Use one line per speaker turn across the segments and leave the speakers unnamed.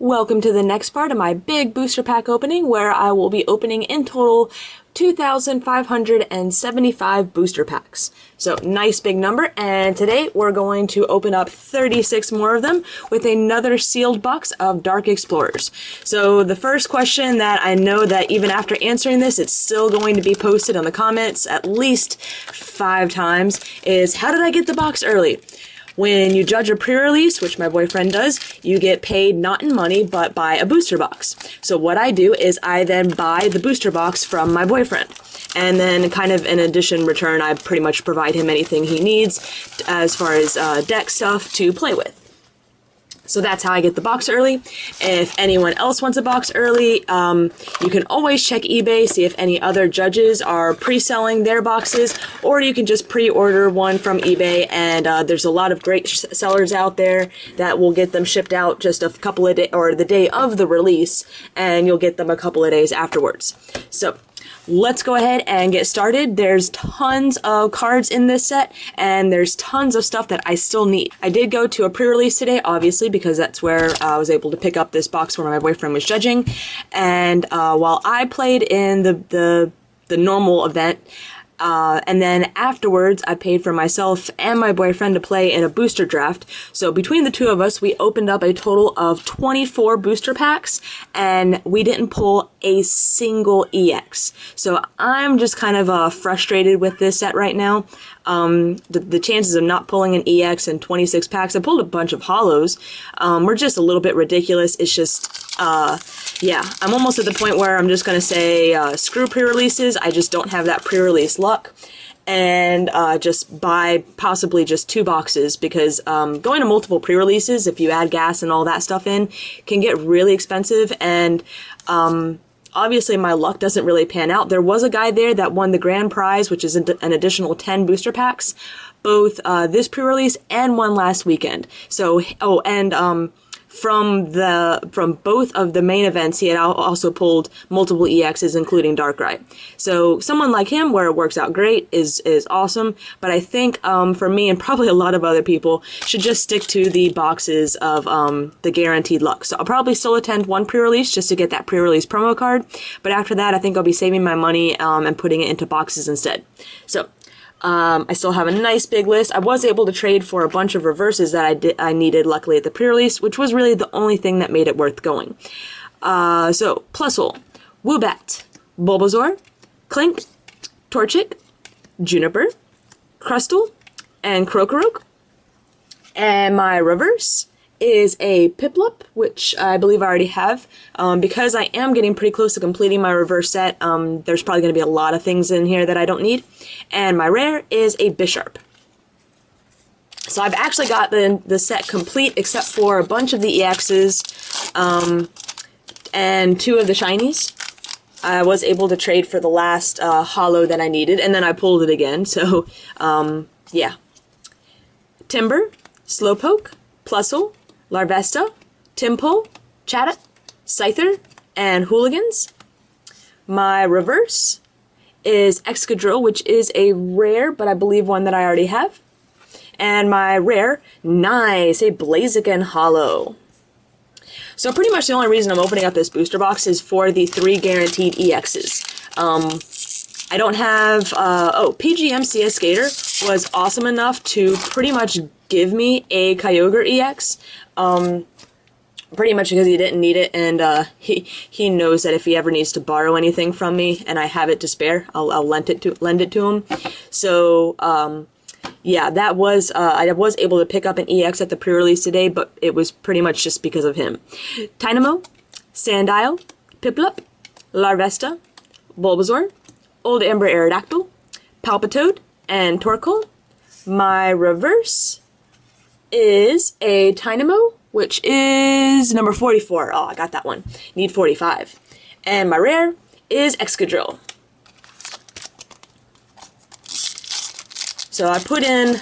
Welcome to the next part of my big booster pack opening, where I will be opening in total 2,575 booster packs. So nice big number, and today we're going to open up 36 more of them with another sealed box of Dark Explorers. So the first question that I know that even after answering this, it's still going to be posted on the comments at least 5 times is, how did I get the box early? When you judge a pre-release, which my boyfriend does, you get paid not in money, but by a booster box. So what I do is I then buy the booster box from my boyfriend. And then kind of in addition return, I pretty much provide him anything he needs as far as deck stuff to play with. So that's how I get the box early. If anyone else wants a box early, you can always check eBay, see if any other judges are pre-selling their boxes, or you can just pre-order one from eBay, and there's a lot of great sellers out there that will get them shipped out just a couple of days, or the day of the release, and you'll get them a couple of days afterwards. So let's go ahead and get started. There's tons of cards in this set, and there's tons of stuff that I still need. I did go to a pre-release today, obviously, because that's where I was able to pick up this box where my boyfriend was judging. And while I played in the normal event, and then afterwards, I paid for myself and my boyfriend to play in a booster draft. So between the two of us, we opened up a total of 24 booster packs, and we didn't pull a single EX. So I'm just kind of frustrated with this set right now. The chances of not pulling an EX in 26 packs, I pulled a bunch of holos, were just a little bit ridiculous. It's just, yeah, I'm almost at the point where I'm just going to say, screw pre-releases. I just don't have that pre-release luck, and just buy possibly just 2 boxes, because going to multiple pre-releases, if you add gas and all that stuff in, can get really expensive, and obviously my luck doesn't really pan out. There was a guy there that won the grand prize, which is an additional 10 booster packs, both this pre-release and one last weekend. So, oh, and from both of the main events, he had also pulled multiple EXs, including Darkrai. So someone like him, where it works out great, is awesome. But I think for me, and probably a lot of other people, should just stick to the boxes of the guaranteed luck. So I'll probably still attend one pre-release just to get that pre-release promo card. But after that, I think I'll be saving my money and putting it into boxes instead. So I still have a nice big list. I was able to trade for a bunch of reverses that I needed, luckily, at the pre-release, which was really the only thing that made it worth going. So, Plusle, Woobat, Bulbasaur, Clink, Torchic, Juniper, Crustle, and Krokorok. And my reverse is a Piplup, which I believe I already have. Because I am getting pretty close to completing my reverse set, there's probably going to be a lot of things in here that I don't need. And my rare is a Bisharp. So I've actually got the set complete, except for a bunch of the EXs, and 2 of the shinies. I was able to trade for the last holo that I needed, and then I pulled it again, so yeah. Timber, Slowpoke, Plusle, Larvesta, Tympole, Chatot, Scyther, and Hooligans. My reverse is Excadrill, which is a rare, but I believe one that I already have. And my rare, nice, a Blaziken holo. So pretty much the only reason I'm opening up this booster box is for the 3 guaranteed EXs. I don't have, oh, PGMCS Skater was awesome enough to pretty much give me a Kyogre EX, pretty much because he didn't need it, and he knows that if he ever needs to borrow anything from me and I have it to spare, I'll lend it to him. So yeah, that was I was able to pick up an EX at the pre-release today, but it was pretty much just because of him. Dynamo, Sandile, Piplup, Larvesta, Bulbasaur, Old Ember Aerodactyl, Palpitoad, and Torkoal. My reverse is a Dynamo, which is number 44. Oh, I got that one. Need 45. And my rare is Excadrill. So I put in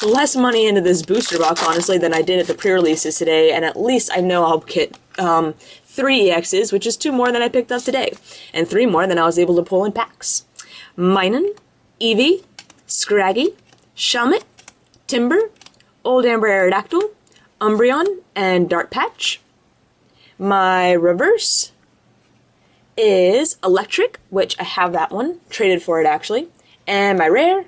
less money into this booster box, honestly, than I did at the pre-releases today, and at least I know I'll get 3 EXs, which is 2 more than I picked up today, and 3 more than I was able to pull in packs. Minun, Eevee, Scraggy, Shelmet, Timber, Old Amber Aerodactyl, Umbreon, and Dart Patch. My reverse is Electric, which I have that one, traded for it actually. And my rare,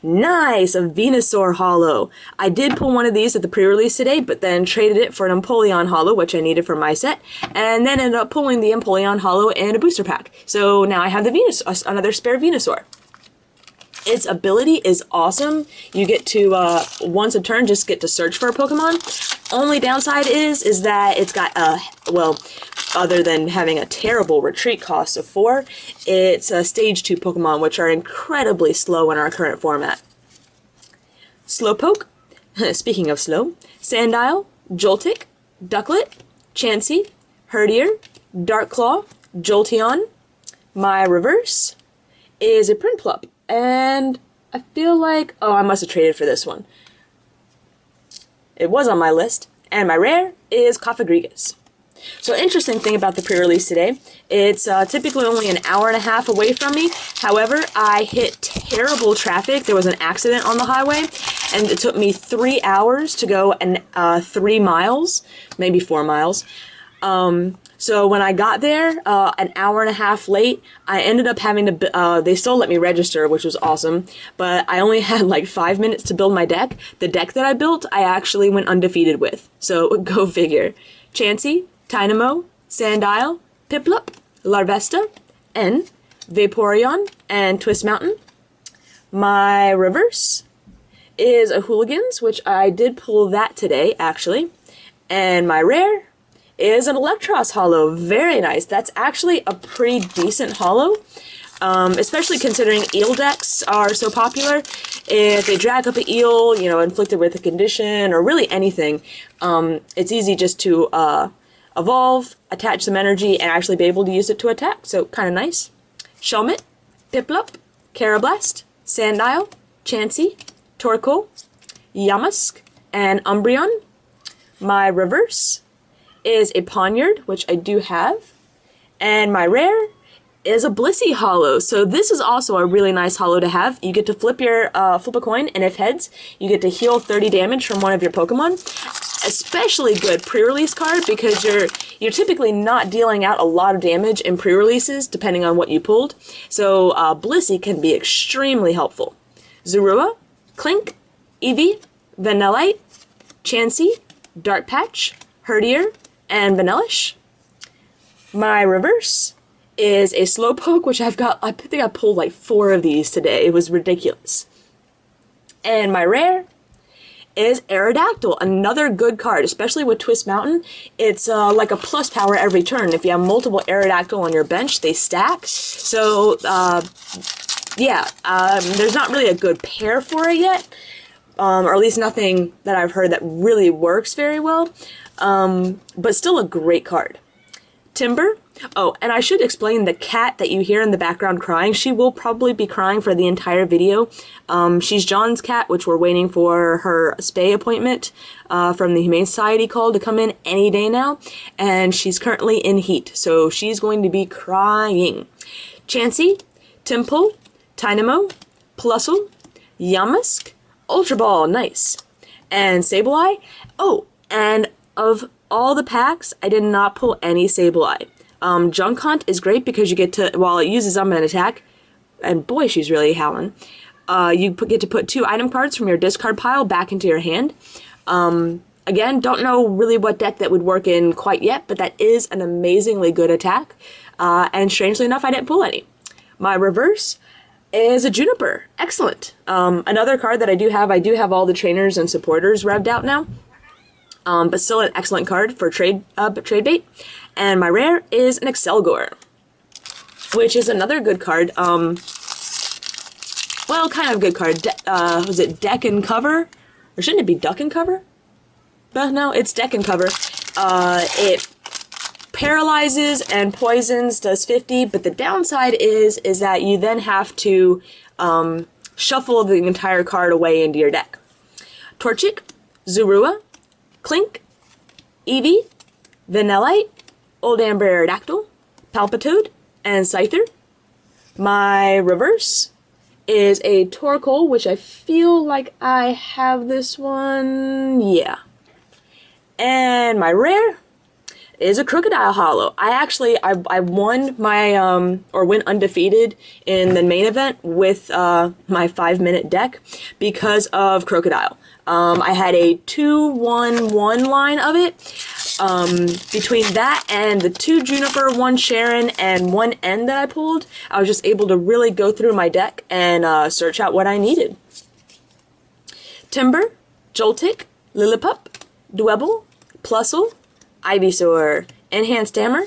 nice, a Venusaur Holo. I did pull one of these at the pre-release today, but then traded it for an Empoleon Holo, which I needed for my set, and then ended up pulling the Empoleon Holo in a booster pack. So now I have the another spare Venusaur. Its ability is awesome. You get to, once a turn, just get to search for a Pokemon. Only downside is that it's got a, well, other than having a terrible retreat cost of 4, it's a stage 2 Pokemon, which are incredibly slow in our current format. Slowpoke, speaking of slow, Sandile, Joltik, Ducklet, Chansey, Herdier, Darkclaw, Jolteon. My reverse is a Prinplup. And I feel like, oh, I must have traded for this one. It was on my list. And my rare is Cofagrigus. So interesting thing about the pre-release today, it's typically only an hour and a half away from me. However, I hit terrible traffic. There was an accident on the highway, and it took me 3 hours to go 3 miles, maybe 4 miles. So when I got there, an hour and a half late, I ended up having to, they still let me register, which was awesome, but I only had like 5 minutes to build my deck. The deck that I built, I actually went undefeated with. So go figure. Chansey, Tynamo, Sandile, Piplup, Larvesta, N, Vaporeon, and Twist Mountain. My reverse is a Hooligans, which I did pull that today, actually. And my rare is an Electros Holo. Very nice. That's actually a pretty decent holo, especially considering eel decks are so popular. If they drag up an eel, you know, inflicted with a condition, or really anything, it's easy just to evolve, attach some energy, and actually be able to use it to attack. So kind of nice. Shelmet, Piplup, Carablast, Sandile, Chansey, Torkoal, Yamask, and Umbreon. My reverse is a Poniard, which I do have, and my rare is a Blissey Holo. So this is also a really nice holo to have. You get to flip a coin, and if heads, you get to heal 30 damage from one of your Pokemon. Especially good pre-release card because you're typically not dealing out a lot of damage in pre-releases depending on what you pulled. So Blissey can be extremely helpful. Zorua, Clink, Eevee, Vanillite, Chansey, Dark Patch, Herdier, and Vanillish. My reverse is a Slowpoke, which I think I pulled like 4 of these today. It was ridiculous. And my rare is Aerodactyl, another good card, especially with Twist Mountain. It's like a plus power every turn. If you have multiple Aerodactyl on your bench, they stack. So, yeah, there's not really a good pair for it yet, or at least nothing that I've heard that really works very well. But still a great card. Timber. Oh, and I should explain the cat that you hear in the background crying. She will probably be crying for the entire video. She's John's cat, which we're waiting for her spay appointment from the Humane Society call to come in any day now. And she's currently in heat, so she's going to be crying. Chansey, Timple, Tynamo, Plusle, Yamask, Ultra Ball, nice. And Sableye. Oh, and of all the packs, I did not pull any Sableye. Junk Hunt is great because you get to, while it uses up an attack, and boy, she's really howling, you get to put 2 item cards from your discard pile back into your hand. Again, don't know really what deck that would work in quite yet, but that is an amazingly good attack. And strangely enough, I didn't pull any. My reverse is a Juniper. Excellent. Another card that I do have all the trainers and supporters revved out now. But still an excellent card for trade bait. And my rare is an Excelgor, which is another good card. Well, kind of good card. Was it Deck and Cover? Or shouldn't it be Duck and Cover? But no, it's Deck and Cover. It paralyzes and poisons, does 50, but the downside is that you then have to shuffle the entire card away into your deck. Torchic, Zorua, Clink, Eevee, Vanillite, Old Amber Aerodactyl, Palpitoad, and Scyther. My reverse is a Torkoal, which I feel like I have this one. Yeah. And my rare is a Crocodile Hollow. I won my or went undefeated in the main event with my 5-minute deck because of Crocodile. I had a 2-1-1 line of it. Between that and the 2 Juniper, 1 Sharon, and 1 End that I pulled, I was just able to really go through my deck and search out what I needed. Timber, Joltik, Lillipup, Dwebble, Plusle, Ivysaur, Enhanced Hammer,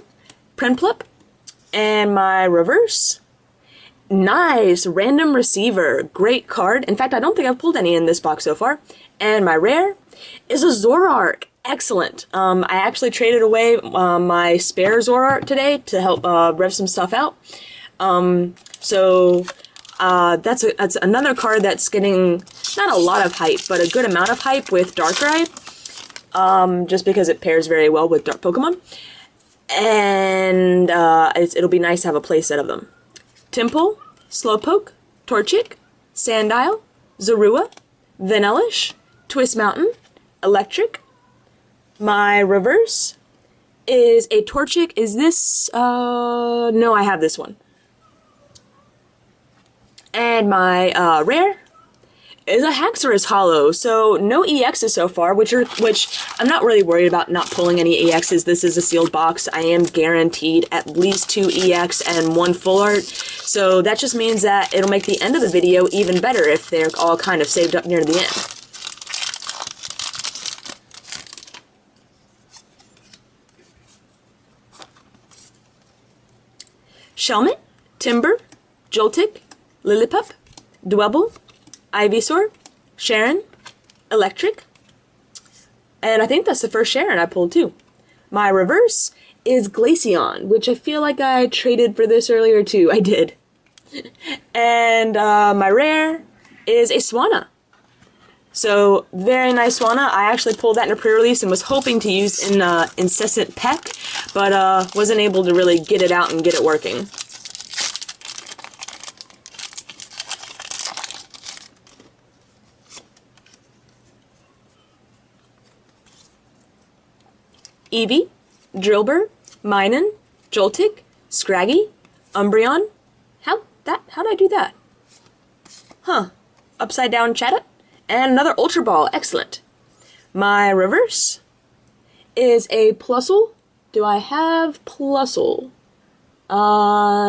Prinplup, and my reverse. Nice! Random Receiver. Great card. In fact, I don't think I've pulled any in this box so far. And my rare is a Zoroark. Excellent. I actually traded away my spare Zoroark today to help rev some stuff out. That's another card that's getting not a lot of hype, but a good amount of hype with Darkrai. Just because it pairs very well with Dark Pokemon. And it'll be nice to have a playset of them. Temple, Slowpoke, Torchic, Sandile, Zorua, Vanellish, Twist Mountain, Electric. My reverse is a Torchic. Is this, no, I have this one. And my rare is a Haxorus Hollow. So no EXs so far, which I'm not really worried about not pulling any EXs. This is a sealed box. I am guaranteed at least 2 EX and 1 full art. So that just means that it'll make the end of the video even better if they're all kind of saved up near the end. Shelmet, Timber, Joltik, Lillipup, Dwebble, Ivysaur, Sharon, Electric, and I think that's the first Sharon I pulled too. My reverse is Glaceon, which I feel like I traded for this earlier too. I did. And my rare is a Swanna. So, very nice Swanna. I actually pulled that in a pre-release and was hoping to use in Incessant Peck, but wasn't able to really get it out and get it working. Eevee, Drillbur, Minun, Joltik, Scraggy, Umbreon. How'd I do that? Huh. Upside down Chatot. And another Ultra Ball. Excellent. My reverse is a Plusle. Do I have Plusle?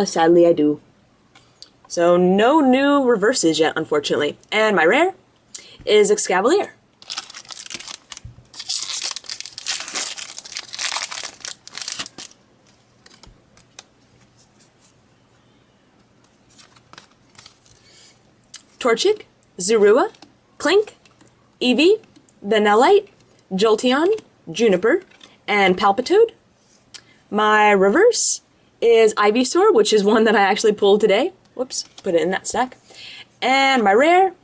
Sadly I do. So no new reverses yet, unfortunately. And my rare is Excavalier. Torchic, Zorua, Clink, Eevee, Vanillite, Jolteon, Juniper, and Palpitoad. My reverse is Ivysaur, which is one that I actually pulled today. Whoops, put it in that stack. And my rare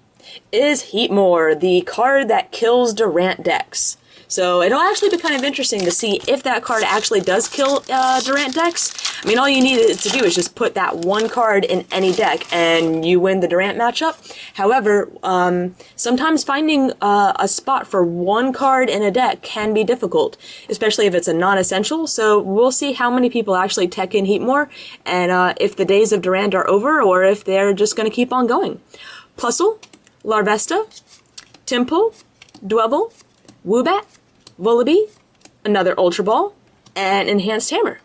is Heatmore, the card that kills Durant decks. So it'll actually be kind of interesting to see if that card actually does kill Durant decks. I mean, all you need to do is just put that one card in any deck and you win the Durant matchup. However, sometimes finding a spot for one card in a deck can be difficult, especially if it's a non-essential. So we'll see how many people actually tech in Heatmore and if the days of Durant are over or if they're just going to keep on going. Plusle, Larvesta, Temple, Dwebble, Woobat, Vullaby, another Ultra Ball, and Enhanced Hammer.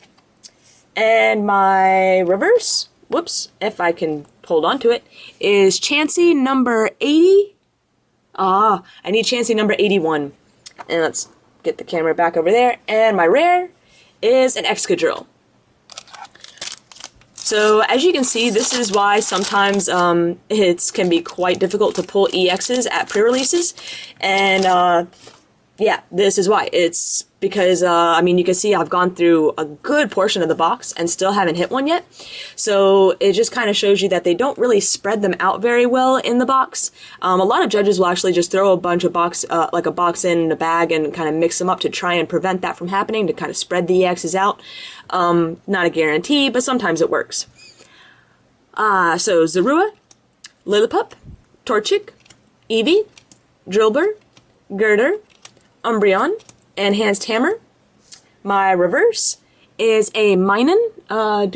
And my reverse, whoops, if I can hold on to it, is Chansey number 80. I need Chansey number 81. And let's get the camera back over there. And my rare is an Excadrill. So as you can see, this is why sometimes it can be quite difficult to pull EXs at pre-releases. And yeah, this is why. It's because, I mean, you can see I've gone through a good portion of the box and still haven't hit one yet. So it just kind of shows you that they don't really spread them out very well in the box. A lot of judges will actually just throw a bunch of like a box in a bag and kind of mix them up to try and prevent that from happening, to kind of spread the EXs out. Not a guarantee, but sometimes it works. So Zorua, Lillipup, Torchic, Eevee, Drillbur, Girder, Umbreon, Enhanced Hammer, My reverse is a Minun. I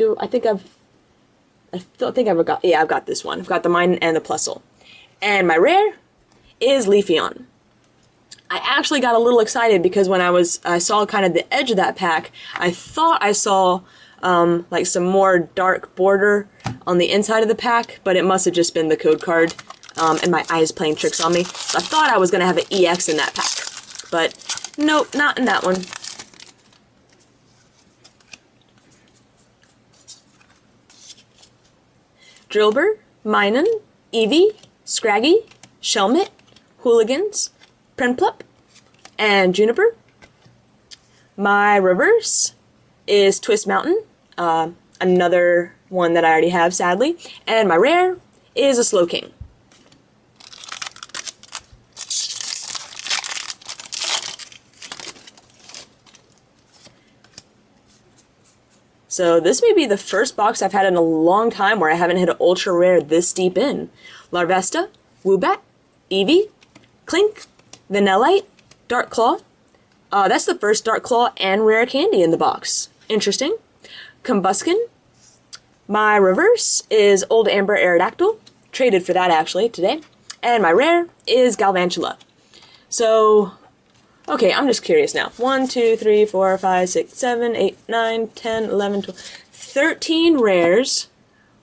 I've got this one. I've got the Minun and the Plusle. And my rare is Leafeon. I actually got a little excited because when I saw kind of the edge of that pack, I thought I saw like some more dark border on the inside of the pack, but it must have just been the code card and my eyes playing tricks on me. So I thought I was going to have an EX in that pack, but nope, not in that one. Drillbur, Minun, Eevee, Scraggy, Shelmet, Hooligans, Prinplup, and Juniper. My reverse is Twist Mountain, another one that I already have, sadly. And my rare is a Slowking. So this may be the first box I've had in a long time where I haven't hit an ultra rare this deep in. Larvesta, Woobat, Eevee, Clink, Vanillite, Dark Claw. That's the first Dark Claw and rare candy in the box. Interesting. Combuskin. My reverse is Old Amber Aerodactyl. Traded for that actually today. And my rare is Galvantula. So, okay, I'm just curious now. 1, 2, 3, 4, 5, 6, 7, 8, 9, 10, 11, 12, 13 rares.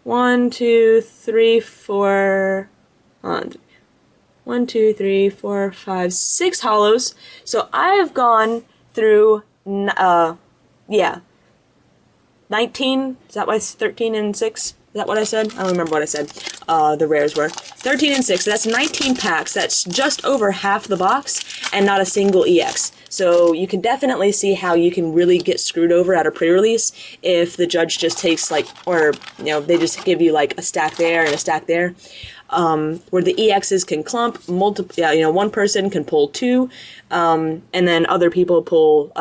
1, 2, 3, 4, 1, 2, 3, 4, 5, 6 hollows. So I've gone through, 19, is that why it's 13 and 6? Is that what I said? I don't remember what I said. The rares were 13 and 6. So that's 19 packs. That's just over half the box and not a single EX. So you can definitely see how you can really get screwed over at a pre-release if the judge just takes like, or they just give you like a stack there and a stack there. Where the EXs can clump, one person can pull 2, and then other people pull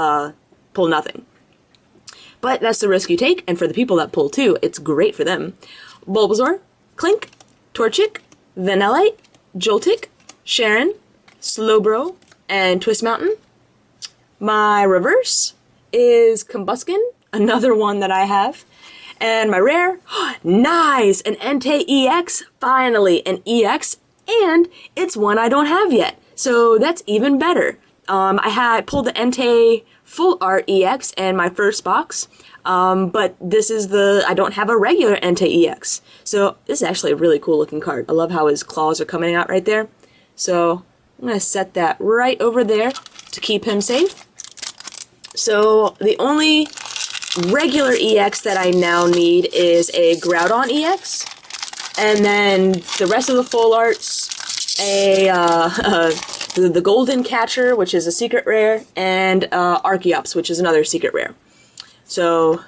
nothing. But that's the risk you take, and for the people that pull 2, it's great for them. Bulbasaur, Clink, Torchic, Vanillite, Joltik, Sharon, Slowbro, and Twist Mountain. My reverse is Combuskin, another one that I have. And my rare, nice, an Entei EX, finally an EX, and it's one I don't have yet, so that's even better. I pulled the Entei Full Art EX in my first box, but this is I don't have a regular Entei EX, so this is actually a really cool looking card. I love how his claws are coming out right there, so I'm going to set that right over there to keep him safe. So the only regular EX that I now need is a Groudon EX, and then the rest of the full arts, the Golden Catcher, which is a secret rare, and Archeops, which is another secret rare. So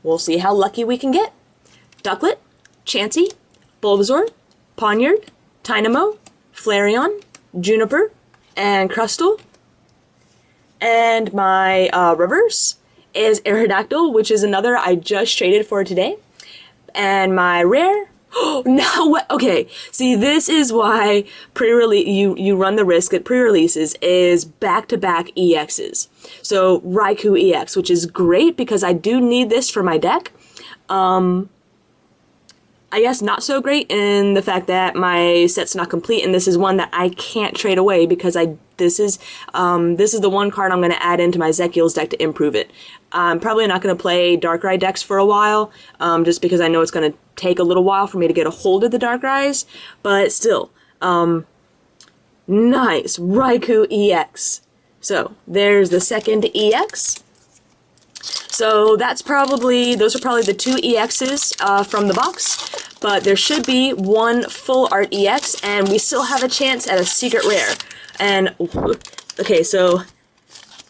we'll see how lucky we can get. Ducklet, Chansey, Bulbasaur, Ponyard, Tynamo, Flareon, Juniper, and Crustle. And my reverse is Aerodactyl, which is another I just traded for today. And my rare, no, okay, see, this is why pre-release, you run the risk at pre-releases is back-to-back EXs. So Raikou EX, which is great because I do need this for my deck. I guess not so great in the fact that my set's not complete, and this is one that I can't trade away because this is the one card I'm going to add into my Zekiel's deck to improve it. I'm probably not going to play Darkrai decks for a while, just because I know it's going to take a little while for me to get a hold of the Darkrai's, but still, nice, Raikou EX. So, there's the second EX. So those are probably the 2 EXs from the box, but there should be one full art EX, and we still have a chance at a secret rare. And, okay, so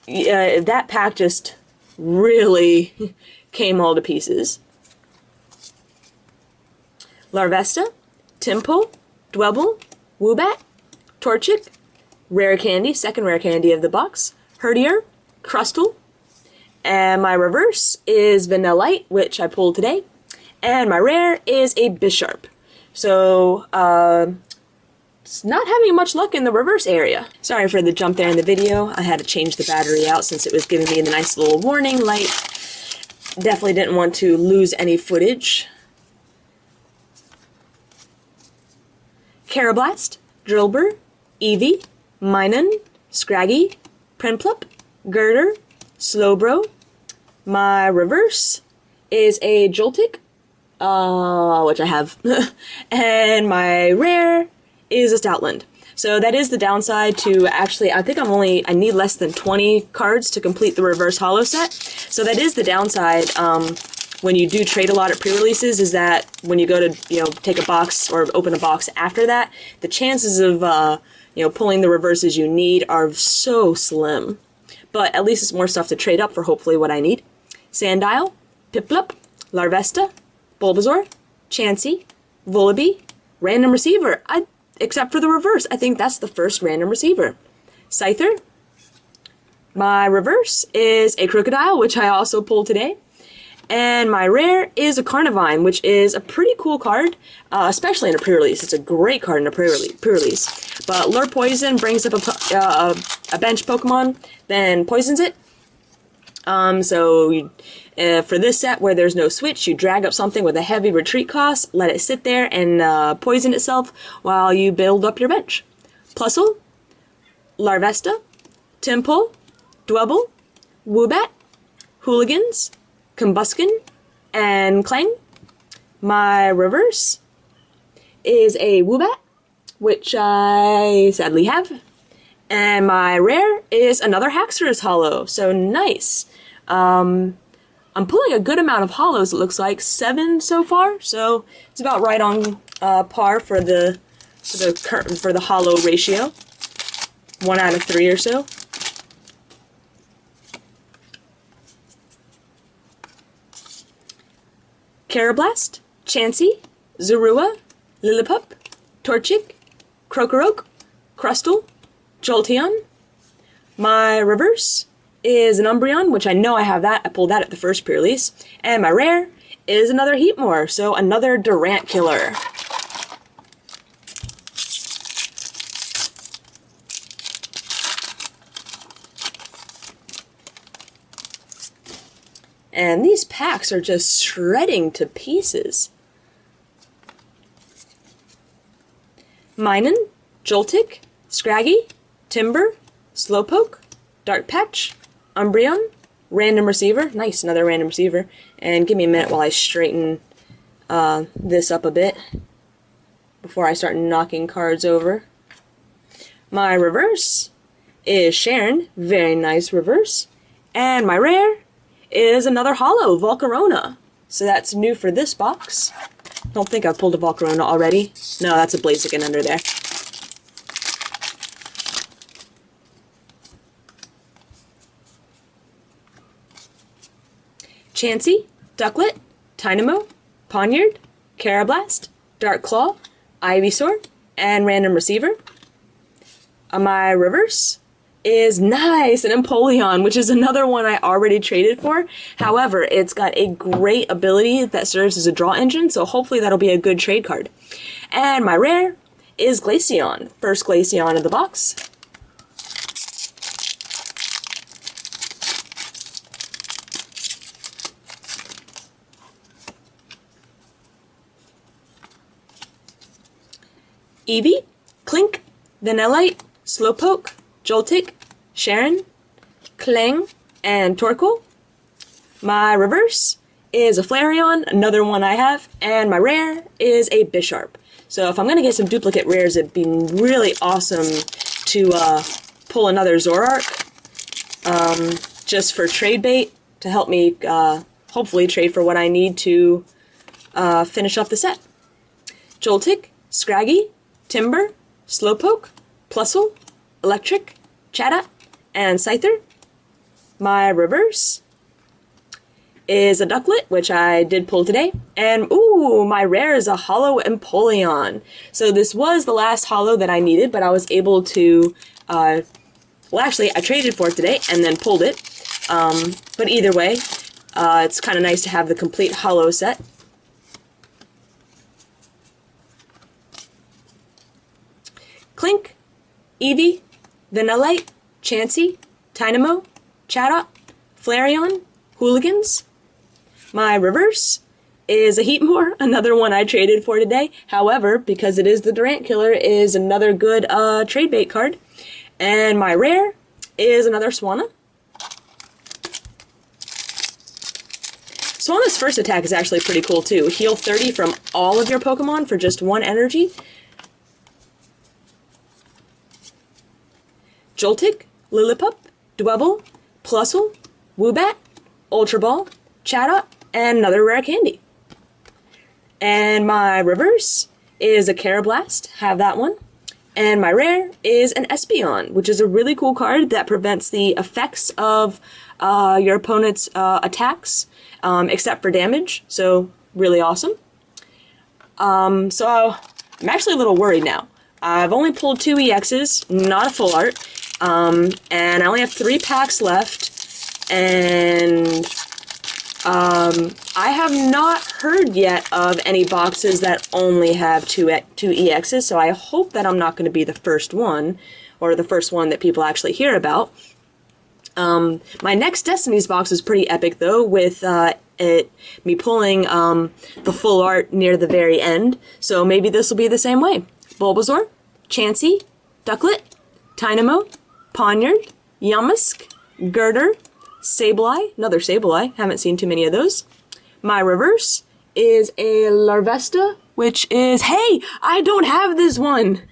that pack just really came all to pieces. Larvesta, Timpo, Dwebble, Woobat, Torchic, rare candy, second rare candy of the box, Herdier, Crustle, and my reverse is Vanillite, which I pulled today, and my rare is a Bisharp. So, It's not having much luck in the reverse area. Sorry for the jump there in the video. I had to change the battery out since it was giving me the nice little warning light. Definitely didn't want to lose any footage. Carablast, Drillbur, Eevee, Minun, Scraggy, Prinplup, Girder, Slowbro. My reverse is a Joltik, which I have, and my rare is a Stoutland. So that is the downside to actually, I think I need less than 20 cards to complete the reverse holo set. So that is the downside when you do trade a lot at pre-releases, is that when you go to, take a box or open a box after that, the chances of, pulling the reverses you need are so slim. But at least it's more stuff to trade up for hopefully what I need. Sandile, Piplup, Larvesta, Bulbasaur, Chansey, Vullaby, Random Receiver. Except for the reverse. I think that's the first random receiver. Scyther. My reverse is a Crocodile, which I also pulled today. And my rare is a Carnivine, which is a pretty cool card, especially in a pre-release. It's a great card in a pre-release. But Lure Poison brings up a bench Pokemon, then poisons it. For this set where there's no switch, you drag up something with a heavy retreat cost, let it sit there and poison itself while you build up your bench. Plusle, Larvesta, Tympole, Dwebble, Woobat, Hooligans, Combuskin, and Clang. My reverse is a Woobat, which I sadly have. And my rare is another Haxorus holo, so nice. I'm pulling a good amount of holos, it looks like, 7 so far, so it's about right on par for the holo ratio. 1 out of 3 or so. Carablast, Chansey, Zorua, Lillipup, Torchic, Krokorok, Crustle, Jolteon. My reverse is an Umbreon, which I know I have that. I pulled that at the first pre-release. And my rare is another Heatmore, so another Durant killer. And these packs are just shredding to pieces. Minun, Joltik, Scraggy, Timber, Slowpoke, Dark Patch, Umbreon, Random Receiver, nice, another Random Receiver, and give me a minute while I straighten this up a bit before I start knocking cards over. My reverse is Sharon, very nice reverse, and my rare is another holo, Volcarona, so that's new for this box. Don't think I've pulled a Volcarona already. No, that's a Blaziken under there. Chansey, Ducklet, Tynamo, Ponyard, Carablast, Dark Claw, Ivysaur, and Random Receiver. My reverse is nice, an Empoleon, which is another one I already traded for. However, it's got a great ability that serves as a draw engine, so hopefully that'll be a good trade card. And my rare is Glaceon, first Glaceon of the box. Eevee, Clink, Vanillite, Slowpoke, Joltik, Sharon, Clang, and Torkoal. My reverse is a Flareon, another one I have, and my rare is a Bisharp. So if I'm going to get some duplicate rares, it'd be really awesome to pull another Zoroark, just for trade bait, to help me hopefully trade for what I need to finish off the set. Joltik, Scraggy, Timber, Slowpoke, Plusle, Electric, Chatot, and Scyther. My reverse is a Ducklet, which I did pull today. And, ooh, my rare is a holo Empoleon. So this was the last holo that I needed, but I was able to, well, actually, I traded for it today and then pulled it. But either way, it's kind of nice to have the complete holo set. Eevee, Vanillite, Chansey, Tynamo, Chatot, Flareon, Hooligans. My reverse is a Heatmore, another one I traded for today. However, because it is the Durant Killer, is another good trade bait card. And my rare is another Swanna. Swanna's first attack is actually pretty cool too. Heal 30 from all of your Pokemon for just 1 energy. Joltik, Lillipup, Dwebble, Plusle, Woobat, Ultra Ball, Chatot, and another rare candy. And my reverse is a Carablast, have that one. And my rare is an Espeon, which is a really cool card that prevents the effects of your opponent's attacks, except for damage, so really awesome. So I'm actually a little worried now. I've only pulled 2 EXs, not a full art, and I only have 3 packs left, and I have not heard yet of any boxes that only have 2 EXs, so I hope that I'm not going to be the first one, or the first one that people actually hear about. My next Destiny's box is pretty epic though, with me pulling the full art near the very end, so maybe this will be the same way. Bulbasaur, Chansey, Ducklet, Tynamo, Ponyard, Yamask, Girder, Sableye, another Sableye, haven't seen too many of those. My reverse is a Larvesta, which is, hey, I don't have this one!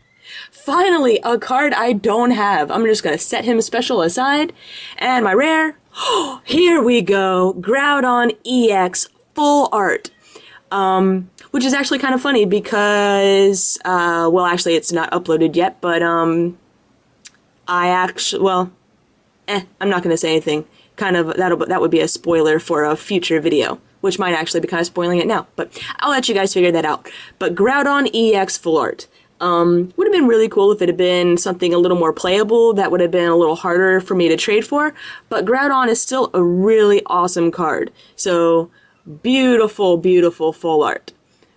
Finally, a card I don't have. I'm just gonna set him special aside. And my rare, here we go, Groudon EX full art. Which is actually kind of funny because, well, actually it's not uploaded yet, but, I'm not gonna say anything. Kind of, that would be a spoiler for a future video, which might actually be kind of spoiling it now, but I'll let you guys figure that out. But Groudon EX full art. Would have been really cool if it had been something a little more playable. That would have been a little harder for me to trade for, but Groudon is still a really awesome card. So, beautiful, beautiful full art.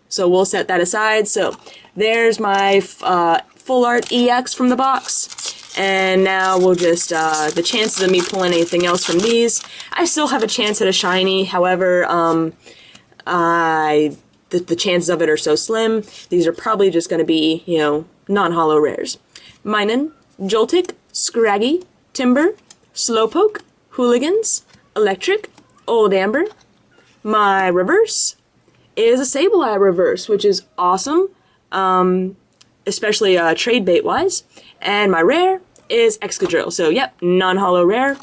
So we'll set that aside. So, there's my full art EX from the box. And now we'll just, the chances of me pulling anything else from these, I still have a chance at a shiny, however, the chances of it are so slim. These are probably just going to be, you know, non-holo rares. Minun, Joltik, Scraggy, Timber, Slowpoke, Hooligans, Electric, Old Amber. My reverse is a Sableye reverse, which is awesome, especially trade bait-wise. And my rare is Excadrill. So, yep, non-holo rare.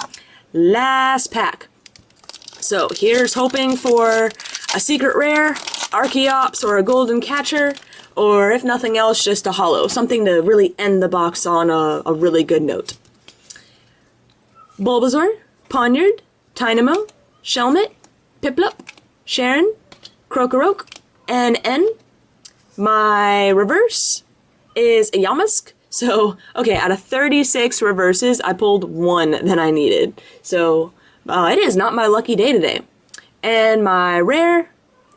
Last pack. So, here's hoping for a secret rare, Archeops, or a golden catcher, or if nothing else, just a holo. Something to really end the box on a really good note. Bulbasaur, Ponyard, Tynamo, Shelmet, Piplup, Sharon, Krokorok, and N. My reverse is a Yamask. So, okay, out of 36 reverses, I pulled 1 that I needed. So, it is not my lucky day today. And my rare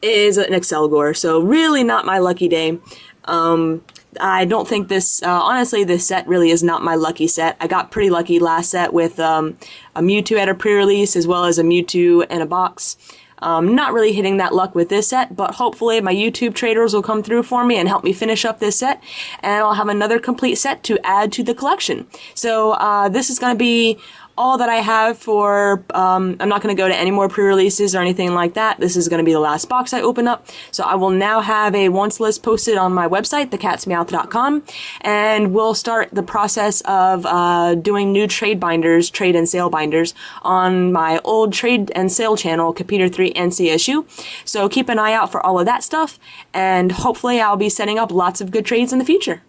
is an Excelgor, so really not my lucky day. I don't think this, honestly, this set really is not my lucky set. I got pretty lucky last set with a Mewtwo at a pre-release, as well as a Mewtwo in a box. Not really hitting that luck with this set, but hopefully my YouTube traders will come through for me and help me finish up this set, and I'll have another complete set to add to the collection. So this is going to be all that I have for, I'm not going to go to any more pre-releases or anything like that. This is going to be the last box I open up. So I will now have a wants list posted on my website, TheCatsMeowth.com, and we'll start the process of doing new trade binders, trade and sale binders, on my old trade and sale channel, Computer 3 and CSU. So keep an eye out for all of that stuff, and hopefully I'll be setting up lots of good trades in the future.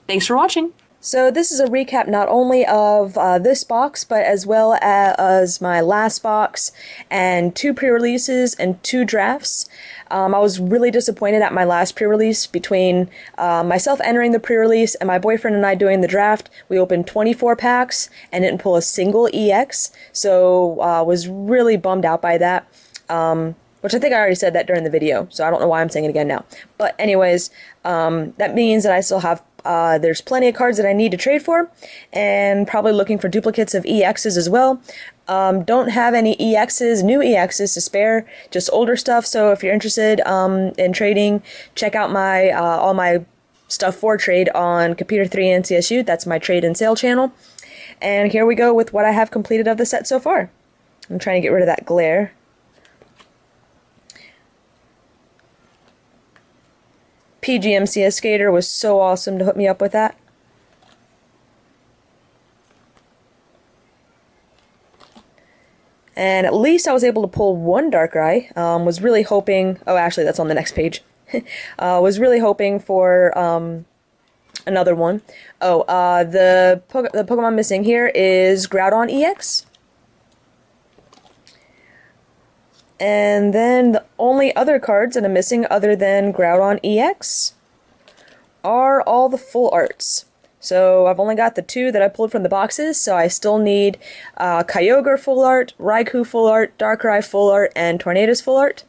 Thanks for watching. So this is a recap not only of this box, but as well as my last box, and 2 pre-releases and 2 drafts. I was really disappointed at my last pre-release. Between myself entering the pre-release and my boyfriend and I doing the draft, we opened 24 packs and didn't pull a single EX, so was really bummed out by that. Which I think I already said that during the video, so I don't know why I'm saying it again now. But anyways, that means that I still have There's plenty of cards that I need to trade for, and probably looking for duplicates of EXs as well. Don't have any EXs, new EXs to spare, just older stuff. So if you're interested in trading, check out my all my stuff for trade on Computer 3 and CSU. That's my trade and sale channel. And here we go with what I have completed of the set so far. I'm trying to get rid of that glare. PGMCS Skater was so awesome to hook me up with that. And at least I was able to pull one Darkrai. Was really hoping... Oh, actually, that's on the next page. Was really hoping for another one. Oh, the Pokemon missing here is Groudon EX. And then the only other cards that I'm missing other than Groudon EX are all the full arts. So I've only got the two that I pulled from the boxes, so I still need Kyogre full art, Raikou full art, Darkrai full art, and Tornadus full art.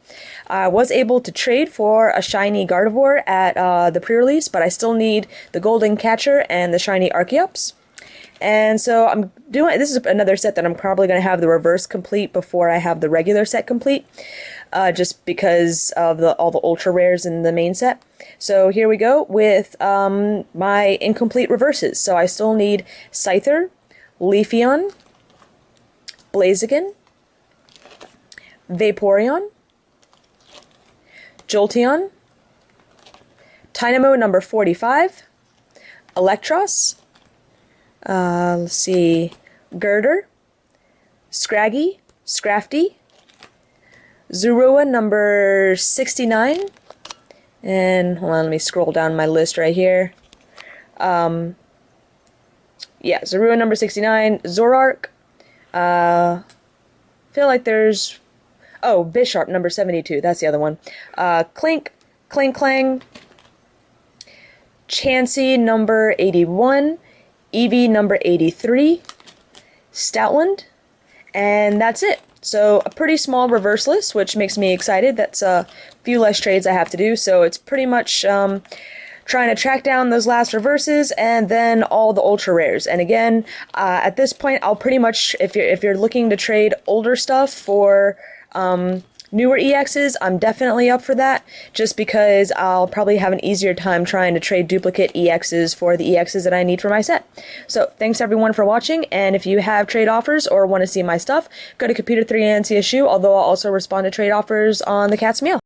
I was able to trade for a shiny Gardevoir at the pre-release, but I still need the Golden Catcher and the shiny Archeops. And so I'm doing, this is another set that I'm probably going to have the reverse complete before I have the regular set complete, just because of all the ultra rares in the main set. So here we go with my incomplete reverses. So I still need Scyther, Leafeon, Blaziken, Vaporeon, Jolteon, Dynamo number 45, Electros, let's see, Girder, Scraggy, Scrafty, Zorua number 69, and hold on, let me scroll down my list right here. Yeah, Zorua number 69, Zorark, feel like there's, oh, Bisharp number 72, that's the other one. Clink, Clang Clang, Chansey number 81, Eevee number 83, Stoutland, and that's it. So a pretty small reverse list, which makes me excited. That's a few less trades I have to do, so it's pretty much trying to track down those last reverses and then all the ultra rares. And again, at this point, I'll pretty much, if you're looking to trade older stuff for newer EXs, I'm definitely up for that, just because I'll probably have an easier time trying to trade duplicate EXs for the EXs that I need for my set. So thanks everyone for watching, and if you have trade offers or want to see my stuff, go to Computer 3 and CSU, although I'll also respond to trade offers on TheCatsMeowth.